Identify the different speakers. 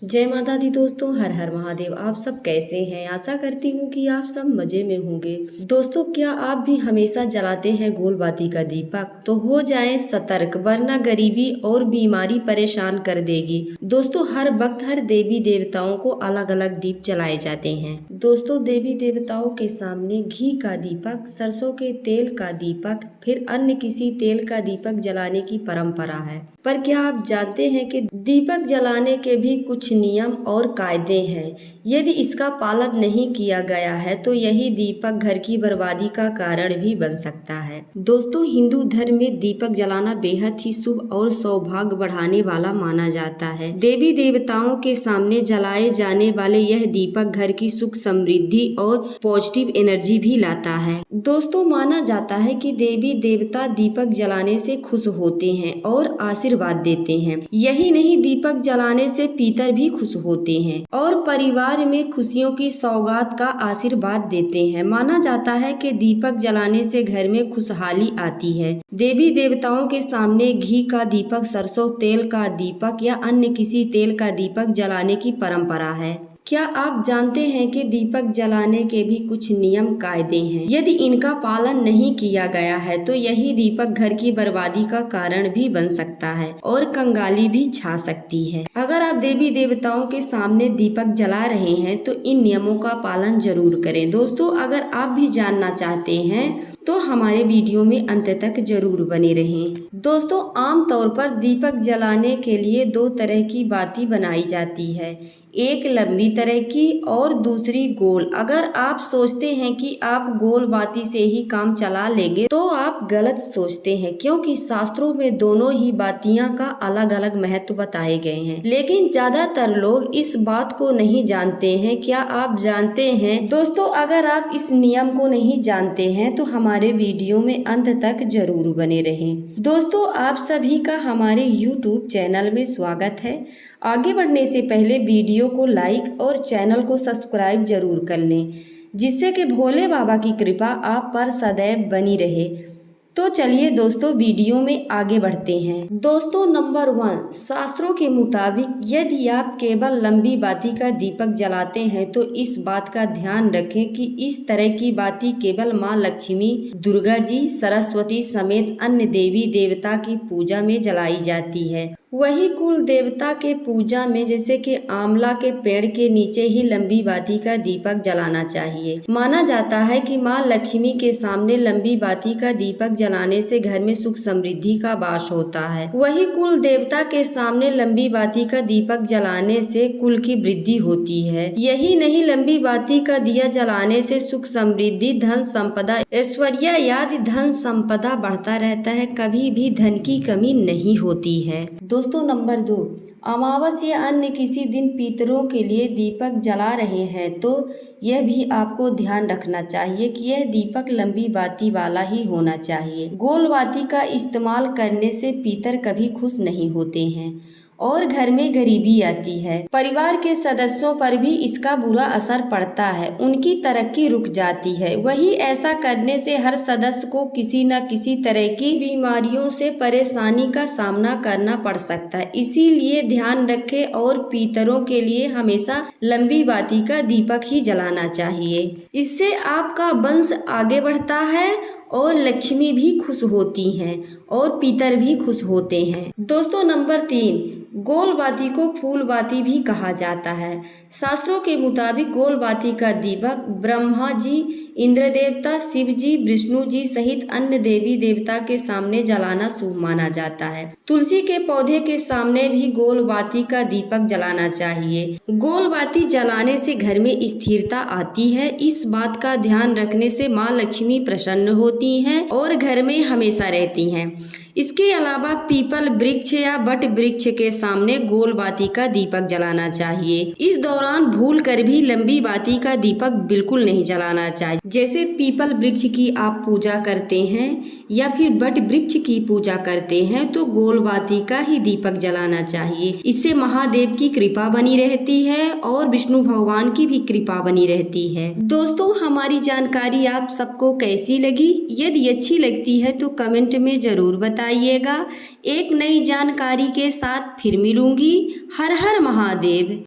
Speaker 1: जय माता दी दोस्तों, हर हर महादेव। आप सब कैसे हैं? आशा करती हूँ कि आप सब मजे में होंगे। दोस्तों, क्या आप भी हमेशा जलाते हैं गोल बाती का दीपक? तो हो जाएं सतर्क, वरना गरीबी और बीमारी परेशान कर देगी। दोस्तों, हर वक्त हर देवी देवताओं को अलग अलग दीप जलाए जाते हैं। दोस्तों, देवी देवताओं के सामने घी का दीपक, सरसों के तेल का दीपक, फिर अन्य किसी तेल का दीपक जलाने की परंपरा है। पर क्या आप जानते हैं कि दीपक जलाने के भी कुछ नियम और कायदे हैं? यदि इसका पालन नहीं किया गया है तो यही दीपक घर की बर्बादी का कारण भी बन सकता है। दोस्तों, हिंदू धर्म में दीपक जलाना बेहद ही शुभ और सौभाग्य बढ़ाने वाला माना जाता है। देवी देवताओं के सामने जलाए जाने वाले यह दीपक घर की सुख, समृद्धि और पॉजिटिव एनर्जी भी लाता है। दोस्तों, माना जाता है कि देवी देवता दीपक जलाने से खुश होते हैं और आशीर्वाद देते हैं। यही नहीं, दीपक जलाने से पितर भी खुश होते हैं और परिवार में खुशियों की सौगात का आशीर्वाद देते हैं। माना जाता है कि दीपक जलाने से घर में खुशहाली आती है। देवी देवताओं के सामने घी का दीपक, सरसों तेल का दीपक या अन्य किसी तेल का दीपक जलाने की परंपरा है। क्या आप जानते हैं कि दीपक जलाने के भी कुछ नियम कायदे हैं? यदि इनका पालन नहीं किया गया है तो यही दीपक घर की बर्बादी का कारण भी बन सकता है और कंगाली भी छा सकती है। अगर आप देवी देवताओं के सामने दीपक जला रहे हैं तो इन नियमों का पालन जरूर करें। दोस्तों, अगर आप भी जानना चाहते हैं तो हमारे वीडियो में अंत तक जरूर बने रहें। दोस्तों, आमतौर पर दीपक जलाने के लिए दो तरह की बाती बनाई जाती है, एक लंबी तरह की और दूसरी गोल। अगर आप सोचते हैं कि आप गोल बाती से ही काम चला लेंगे तो आप गलत सोचते हैं, क्योंकि शास्त्रों में दोनों ही बातियां का अलग अलग महत्व बताए गए हैं। लेकिन ज्यादातर लोग इस बात को नहीं जानते हैं। क्या आप जानते हैं? दोस्तों, अगर आप इस नियम को नहीं जानते हैं तो हमारे वीडियो में अंत तक जरूर बने रहें। दोस्तों, आप सभी का हमारे YouTube चैनल में स्वागत है। आगे बढ़ने से पहले वीडियो को लाइक और चैनल को सब्सक्राइब जरूर कर लें, जिससे कि भोले बाबा की कृपा आप पर सदैव बनी रहे। तो चलिए दोस्तों, वीडियो में आगे बढ़ते हैं। दोस्तों, नंबर 1, शास्त्रों के मुताबिक यदि आप केवल लंबी बाती का दीपक जलाते हैं तो इस बात का ध्यान रखें कि इस तरह की बाती केवल माँ लक्ष्मी, दुर्गा जी, सरस्वती समेत अन्य देवी देवता की पूजा में जलाई जाती है। वही कुल देवता के पूजा में, जैसे कि आंवला के पेड़ के नीचे ही लंबी बाती का दीपक जलाना चाहिए। माना जाता है कि माँ लक्ष्मी के सामने लंबी बाती का दीपक जलाने से घर में सुख समृद्धि का वास होता है। वही कुल देवता के सामने लंबी बाती का दीपक जलाने से कुल की वृद्धि होती है। यही नहीं, लंबी बाती का दिया जलाने से सुख समृद्धि, धन संपदा, ऐश्वर्य आदि धन संपदा बढ़ता रहता है। कभी भी धन की कमी नहीं होती है। दोस्तों, नंबर 2, अमावस या अन्य किसी दिन पितरों के लिए दीपक जला रहे हैं तो यह भी आपको ध्यान रखना चाहिए कि यह दीपक लंबी बाती वाला ही होना चाहिए। गोल बाती का इस्तेमाल करने से पितर कभी खुश नहीं होते हैं और घर में गरीबी आती है। परिवार के सदस्यों पर भी इसका बुरा असर पड़ता है, उनकी तरक्की रुक जाती है। वही ऐसा करने से हर सदस्य को किसी न किसी तरह की बीमारियों से परेशानी का सामना करना पड़ सकता है। इसीलिए ध्यान रखें और पितरों के लिए हमेशा लंबी बाती का दीपक ही जलाना चाहिए। इससे आपका वंश आगे बढ़ता है और लक्ष्मी भी खुश होती हैं और पितर भी खुश होते हैं। दोस्तों, नंबर 3, गोल बाती को फूल बाती भी कहा जाता है। शास्त्रों के मुताबिक गोल बाती का दीपक ब्रह्मा जी, इंद्र देवता, शिव जी, विष्णु जी सहित अन्य देवी देवता के सामने जलाना शुभ माना जाता है। तुलसी के पौधे के सामने भी गोल बाती का दीपक जलाना चाहिए। गोल बाती जलाने से घर में स्थिरता आती है। इस बात का ध्यान रखने से माँ लक्ष्मी प्रसन्न होती हैं और घर में हमेशा रहती हैं। इसके अलावा पीपल वृक्ष या बट वृक्ष के सामने गोल बाती का दीपक जलाना चाहिए। इस दौरान भूल कर भी लंबी बाती का दीपक बिल्कुल नहीं जलाना चाहिए। जैसे पीपल वृक्ष की आप पूजा करते हैं या फिर बट वृक्ष की पूजा करते हैं तो गोल बाती का ही दीपक जलाना चाहिए। इससे महादेव की कृपा बनी रहती है और विष्णु भगवान की भी कृपा बनी रहती है। दोस्तों, हमारी जानकारी आप सबको कैसी लगी? यदि अच्छी लगती है तो कमेंट में जरूर बताइएगा। एक नई जानकारी के साथ फिर मिलूंगी। हर हर महादेव।